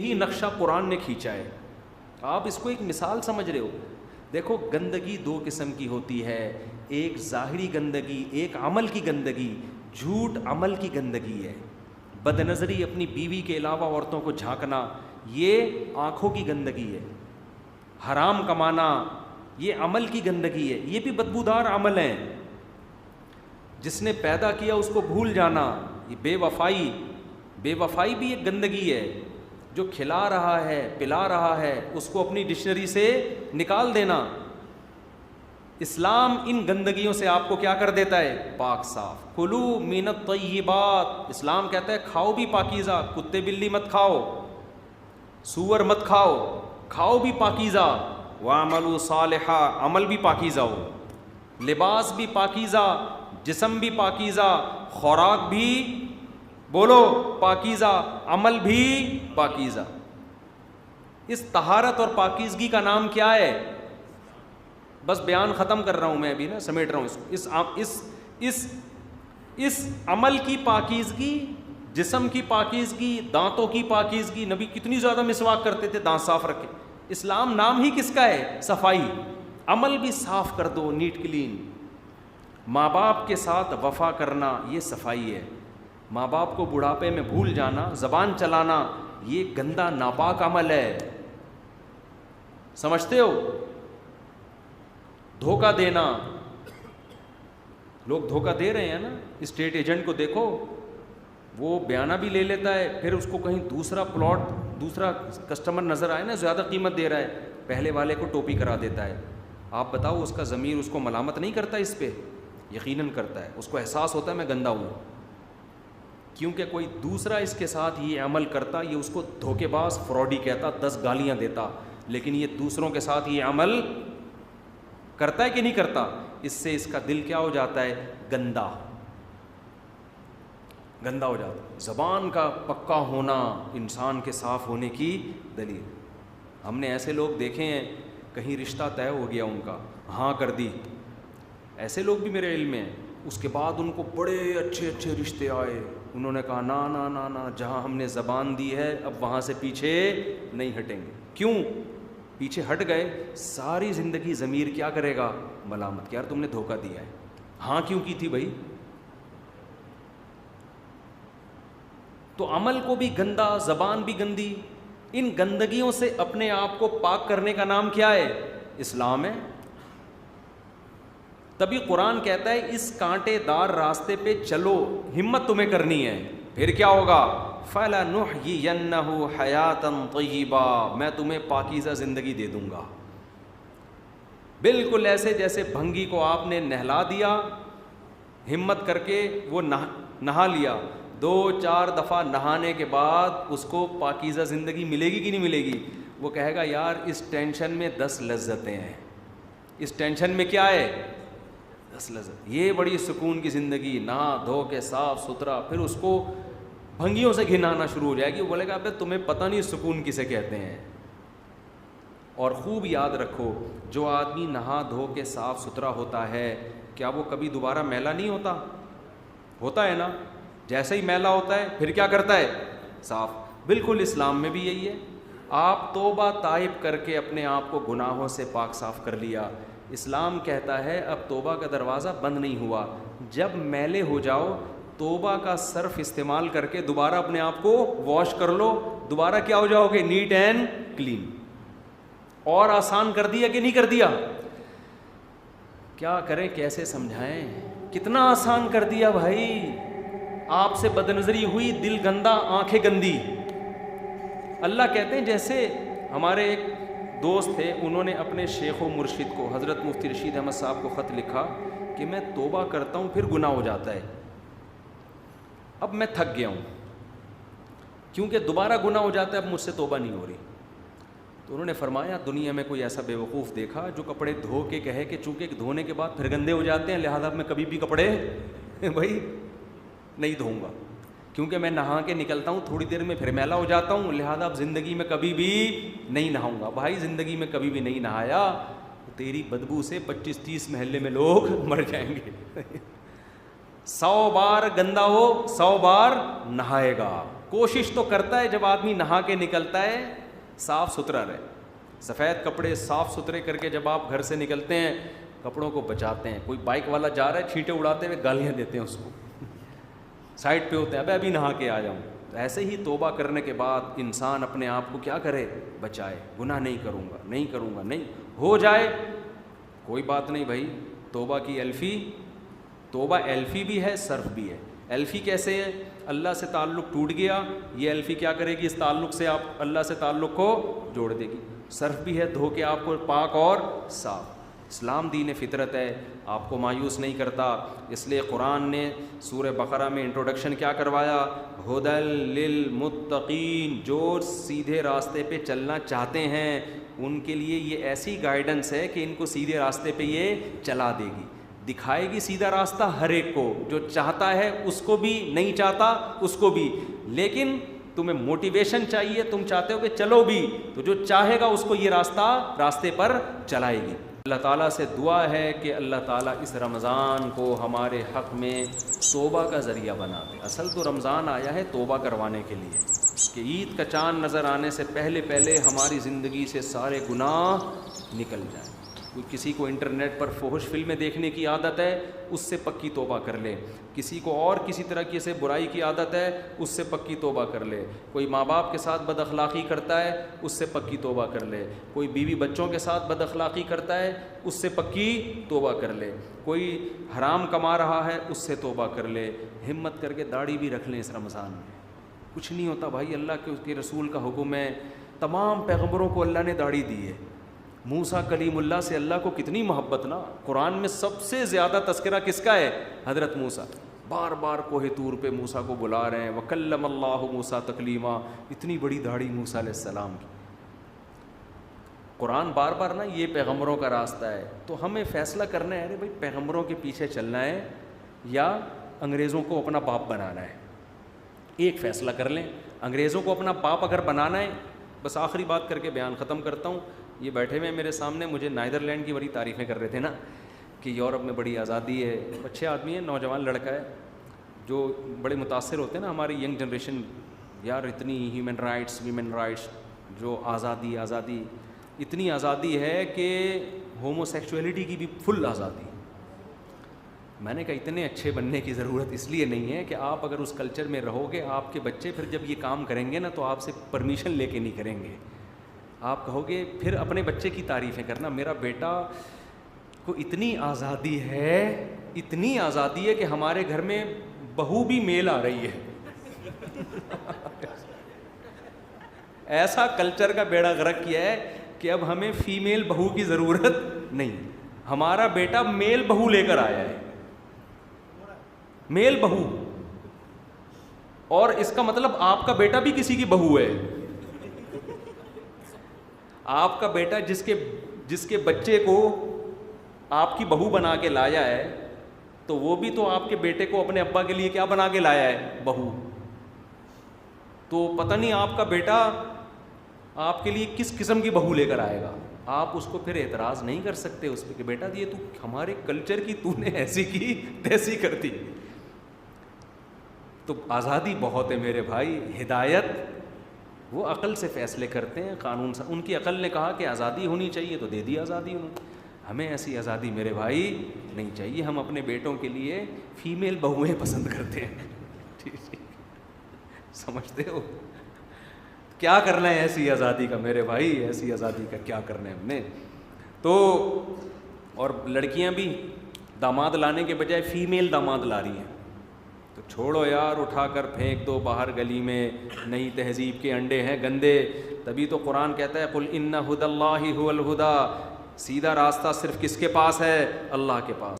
یہی نقشہ قرآن نے کھینچا ہے. آپ اس کو ایک مثال سمجھ رہے ہو. دیکھو گندگی دو قسم کی ہوتی ہے, ایک ظاہری گندگی, ایک عمل کی گندگی. جھوٹ عمل کی گندگی ہے, بد نظری اپنی بیوی کے علاوہ عورتوں کو جھانکنا یہ آنکھوں کی گندگی ہے, حرام کمانا یہ عمل کی گندگی ہے, یہ بھی بدبودار عمل ہیں. جس نے پیدا کیا اس کو بھول جانا, یہ بے وفائی بھی ایک گندگی ہے. جو کھلا رہا ہے پلا رہا ہے اس کو اپنی ڈکشنری سے نکال دینا. اسلام ان گندگیوں سے آپ کو کیا کر دیتا ہے؟ پاک صاف. کلو من الطیبات, اسلام کہتا ہے کھاؤ بھی پاکیزہ, کتے بلی مت کھاؤ, سور مت کھاؤ, کھاؤ بھی پاکیزہ. وَاعْمَلُوا صَالِحًا, عمل بھی پاکیزہ ہو, لباس بھی پاکیزہ, جسم بھی پاکیزہ, خوراک بھی بولو پاکیزہ, عمل بھی پاکیزہ. اس طہارت اور پاکیزگی کا نام کیا ہے؟ بس بیان ختم کر رہا ہوں میں ابھی نا, سمیٹ رہا ہوں. اس عمل کی پاکیزگی, جسم کی پاکیزگی, دانتوں کی پاکیزگی. نبی کتنی زیادہ مسواک کرتے تھے دانت صاف رکھے. اسلام نام ہی کس کا ہے؟ صفائی. عمل بھی صاف کر دو, نیٹ کلین. ماں باپ کے ساتھ وفا کرنا یہ صفائی ہے. ماں باپ کو بڑھاپے میں بھول جانا, زبان چلانا, یہ گندا ناپاک عمل ہے. سمجھتے ہو؟ دھوکہ دینا, لوگ دھوکہ دے رہے ہیں نا. اسٹیٹ ایجنٹ کو دیکھو, وہ بیانہ بھی لے لیتا ہے, پھر اس کو کہیں دوسرا پلاٹ, دوسرا کسٹمر نظر آئے نا زیادہ قیمت دے رہا ہے, پہلے والے کو ٹوپی کرا دیتا ہے. آپ بتاؤ اس کا ضمیر اس کو ملامت نہیں کرتا اس پہ؟ یقیناً کرتا ہے. اس کو احساس ہوتا ہے میں گندا ہوں, کیونکہ کوئی دوسرا اس کے ساتھ یہ عمل کرتا, یہ اس کو دھوکے باز فراڈی کہتا, 10 گالیاں دیتا, لیکن یہ دوسروں کے ساتھ یہ عمل کرتا ہے کہ نہیں کرتا؟ اس سے اس کا دل کیا ہو جاتا ہے؟ گندا ہو جاتا. زبان کا پکا ہونا انسان کے صاف ہونے کی دلیل. ہم نے ایسے لوگ دیکھے ہیں کہیں رشتہ طے ہو گیا ان کا, ہاں کر دی, ایسے لوگ بھی میرے علم میں ہیں. اس کے بعد ان کو بڑے اچھے رشتے آئے, انہوں نے کہا نا نا نا نا, جہاں ہم نے زبان دی ہے اب وہاں سے پیچھے نہیں ہٹیں گے. کیوں پیچھے ہٹ گئے؟ ساری زندگی ضمیر کیا کرے گا؟ ملامت, کہ یار تم نے دھوکہ دیا ہے. ہاں کیوں کی تھی بھائی؟ تو عمل کو بھی گندا, زبان بھی گندی. ان گندگیوں سے اپنے آپ کو پاک کرنے کا نام کیا ہے؟ اسلام ہے. تبھی قرآن کہتا ہے اس کانٹے دار راستے پہ چلو, ہمت تمہیں کرنی ہے. پھر کیا ہوگا؟ فَلَنُحْيِيَنَّهُ حَيَاةً طَيِّبَةً, میں تمہیں پاکیزہ زندگی دے دوں گا. بالکل ایسے جیسے بھنگی کو آپ نے نہلا دیا, ہمت کر کے وہ نہا لیا, 2-4 دفعہ نہانے کے بعد اس کو پاکیزہ زندگی ملے گی کہ نہیں ملے گی؟ وہ کہے گا یار اس ٹینشن میں 10 لذتیں ہیں, اس ٹینشن میں کیا ہے؟ 10 لذت. یہ بڑی سکون کی زندگی, نہا دھو کے صاف ستھرا. پھر اس کو بھنگیوں سے گھنانا شروع ہو جائے گی. وہ بولے گا ابے تمہیں پتہ نہیں سکون کسے کہتے ہیں. اور خوب یاد رکھو, جو آدمی نہا دھو کے صاف ستھرا ہوتا ہے کیا وہ کبھی دوبارہ میلا نہیں ہوتا؟ ہوتا ہے نا. جیسے ہی میلا ہوتا ہے پھر کیا کرتا ہے؟ صاف. بالکل اسلام میں بھی یہی ہے. آپ توبہ تائب کر کے اپنے آپ کو گناہوں سے پاک صاف کر لیا. اسلام کہتا ہے اب توبہ کا دروازہ بند نہیں ہوا. جب میلے ہو جاؤ توبہ کا صرف استعمال کر کے دوبارہ اپنے آپ کو واش کر لو, دوبارہ کیا ہو جاؤ گے؟ Neat and clean. اور آسان کر دیا کہ نہیں کر دیا؟ کیا کریں, کیسے سمجھائیں, کتنا آسان کر دیا بھائی. آپ سے بد نظری ہوئی, دل گندا, آنکھیں گندی. اللہ کہتے ہیں, جیسے ہمارے ایک دوست تھے, انہوں نے اپنے شیخ و مرشد کو حضرت مفتی رشید احمد صاحب کو خط لکھا کہ میں توبہ کرتا ہوں پھر گناہ ہو جاتا ہے, اب میں تھک گیا ہوں کیونکہ دوبارہ گناہ ہو جاتا ہے, اب مجھ سے توبہ نہیں ہو رہی. تو انہوں نے فرمایا دنیا میں کوئی ایسا بیوقوف دیکھا جو کپڑے دھو کے کہے کہ چونکہ دھونے کے بعد پھر گندے ہو جاتے ہیں لہذا میں کبھی بھی کپڑے بھائی نہیں دھوؤں گا, کیونکہ میں نہا کے نکلتا ہوں تھوڑی دیر میں پھر میلا ہو جاتا ہوں, لہذا اب زندگی میں کبھی بھی نہیں نہاؤں گا. بھائی زندگی میں کبھی بھی نہیں نہایا, تیری بدبو سے 25-30 محلے میں لوگ مر جائیں گے. 100 بار گندا ہو 100 بار نہائے گا, کوشش تو کرتا ہے جب آدمی نہا کے نکلتا ہے صاف ستھرا رہے, سفید کپڑے صاف ستھرے کر کے جب آپ گھر سے نکلتے ہیں کپڑوں کو بچاتے ہیں. کوئی بائک والا جا رہا ہے چھینٹے اڑاتے ہوئے گالیاں دیتے ہیں اس کو, سائڈ پہ ہوتے ہیں, ابھی نہا کے آ جاؤں. تو ایسے ہی توبہ کرنے کے بعد انسان اپنے آپ کو کیا کرے, بچائے. گناہ نہیں کروں گا, نہیں کروں گا, نہیں ہو جائے کوئی بات نہیں بھائی. توبہ کی الفی, توبہ الفی بھی ہے صرف بھی ہے. الفی کیسے ہے؟ اللہ سے تعلق ٹوٹ گیا, یہ الفی کیا کرے گی, اس تعلق سے آپ اللہ سے تعلق کو جوڑ دے گی. صرف بھی ہے دھو کے آپ کو پاک اور صاف. اسلام دین فطرت ہے, آپ کو مایوس نہیں کرتا. اس لیے قرآن نے سورہ بقرہ میں انٹروڈکشن کیا کروایا, ہدی للمتقین, جو سیدھے راستے پہ چلنا چاہتے ہیں ان کے لیے یہ ایسی گائیڈنس ہے کہ ان کو سیدھے راستے پہ یہ چلا دے گی, دکھائے گی سیدھا راستہ ہر ایک کو, جو چاہتا ہے اس کو بھی, نہیں چاہتا اس کو بھی. لیکن تمہیں موٹیویشن چاہیے, تم چاہتے ہو کہ چلو بھی, تو جو چاہے گا اس کو یہ راستے پر چلائے گی. اللہ تعالیٰ سے دعا ہے کہ اللہ تعالیٰ اس رمضان کو ہمارے حق میں توبہ کا ذریعہ بنا دے. اصل تو رمضان آیا ہے توبہ کروانے کے لیے, کہ عید کا چاند نظر آنے سے پہلے ہماری زندگی سے سارے گناہ نکل جائیں. کوئی کسی کو انٹرنیٹ پر فحش فلمیں دیکھنے کی عادت ہے, اس سے پکی توبہ کر لے. کسی کو اور کسی طرح کی سے برائی کی عادت ہے, اس سے پکی توبہ کر لے. کوئی ماں باپ کے ساتھ بد اخلاقی کرتا ہے, اس سے پکی توبہ کر لے. کوئی بیوی بچوں کے ساتھ بد اخلاقی کرتا ہے, اس سے پکی توبہ کر لے. کوئی حرام کما رہا ہے, اس سے توبہ کر لے. ہمت کر کے داڑھی بھی رکھ لیں اس رمضان میں. کچھ نہیں ہوتا بھائی, اللہ کے اس کے رسول کا حکم ہے. تمام پیغمبروں کو اللہ نے داڑھی دی ہے. موسیٰ کلیم اللہ سے اللہ کو کتنی محبت نا. قرآن میں سب سے زیادہ تذکرہ کس کا ہے, حضرت موسیٰ. بار بار کوہ طور پہ موسیٰ کو بلا رہے ہیں, وکلم اللہ موسیٰ تکلیما, اتنی بڑی داڑھی موسیٰ علیہ السلام کی. قرآن بار بار نا یہ پیغمبروں کا راستہ ہے. تو ہمیں فیصلہ کرنا ہے, ارے بھائی پیغمبروں کے پیچھے چلنا ہے یا انگریزوں کو اپنا باپ بنانا ہے. ایک فیصلہ کر لیں. انگریزوں کو اپنا باپ اگر بنانا ہے, بس آخری بات کر کے بیان ختم کرتا ہوں. یہ بیٹھے ہوئے میرے سامنے مجھے نیدرلینڈ کی بڑی تعریفیں کر رہے تھے نا, کہ یورپ میں بڑی آزادی ہے. اچھے آدمی ہیں, نوجوان لڑکا ہے, جو بڑے متاثر ہوتے ہیں نا ہماری ینگ جنریشن, یار اتنی ہیومن رائٹس, ویمن رائٹس, جو آزادی, اتنی آزادی ہے کہ ہومو سیکچولیٹی کی بھی فل آزادی. میں نے کہا اتنے اچھے بننے کی ضرورت اس لیے نہیں ہے کہ آپ اگر اس کلچر میں رہو گے, آپ کے بچے پھر جب یہ کام کریں گے نا تو آپ سے پرمیشن لے کے نہیں کریں گے. آپ کہو گے پھر اپنے بچے کی تعریفیں کرنا, میرا بیٹا کو اتنی آزادی ہے, اتنی آزادی ہے کہ ہمارے گھر میں بہو بھی میل آ رہی ہے. ایسا کلچر کا بیڑا غرق کیا ہے کہ اب ہمیں فیمیل بہو کی ضرورت نہیں. ہمارا بیٹا میل بہو لے کر آیا ہے, میل بہو. اور اس کا مطلب آپ کا بیٹا بھی کسی کی بہو ہے. آپ کا بیٹا جس کے بچے کو آپ کی بہو بنا کے لایا ہے, تو وہ بھی تو آپ کے بیٹے کو اپنے ابا کے لیے کیا بنا کے لایا ہے, بہو. تو پتہ نہیں آپ کا بیٹا آپ کے لیے کس قسم کی بہو لے کر آئے گا. آپ اس کو پھر اعتراض نہیں کر سکتے اس پہ کہ بیٹا یہ تو ہمارے کلچر کی تو نے ایسی کی تیسی کر دی. تو آزادی بہت ہے میرے بھائی. ہدایت وہ عقل سے فیصلے کرتے ہیں, قانون سے. ان کی عقل نے کہا کہ آزادی ہونی چاہیے تو دے دی آزادی انہوں نے. ہمیں ایسی آزادی میرے بھائی نہیں چاہیے. ہم اپنے بیٹوں کے لیے فیمیل بہویں پسند کرتے ہیں. ٹھیک سمجھتے ہو کیا کرنا ہے ایسی آزادی کا میرے بھائی, ایسی آزادی کا کیا کرنا ہے ہم نے. تو اور لڑکیاں بھی داماد لانے کے بجائے فیمیل داماد لا رہی ہیں. تو چھوڑو یار, اٹھا کر پھینک دو باہر گلی میں. نئی تہذیب کے انڈے ہیں گندے. تبھی تو قرآن کہتا ہے قل ان ھدی اللہ ھو الھدی, سیدھا راستہ صرف کس کے پاس ہے, اللہ کے پاس.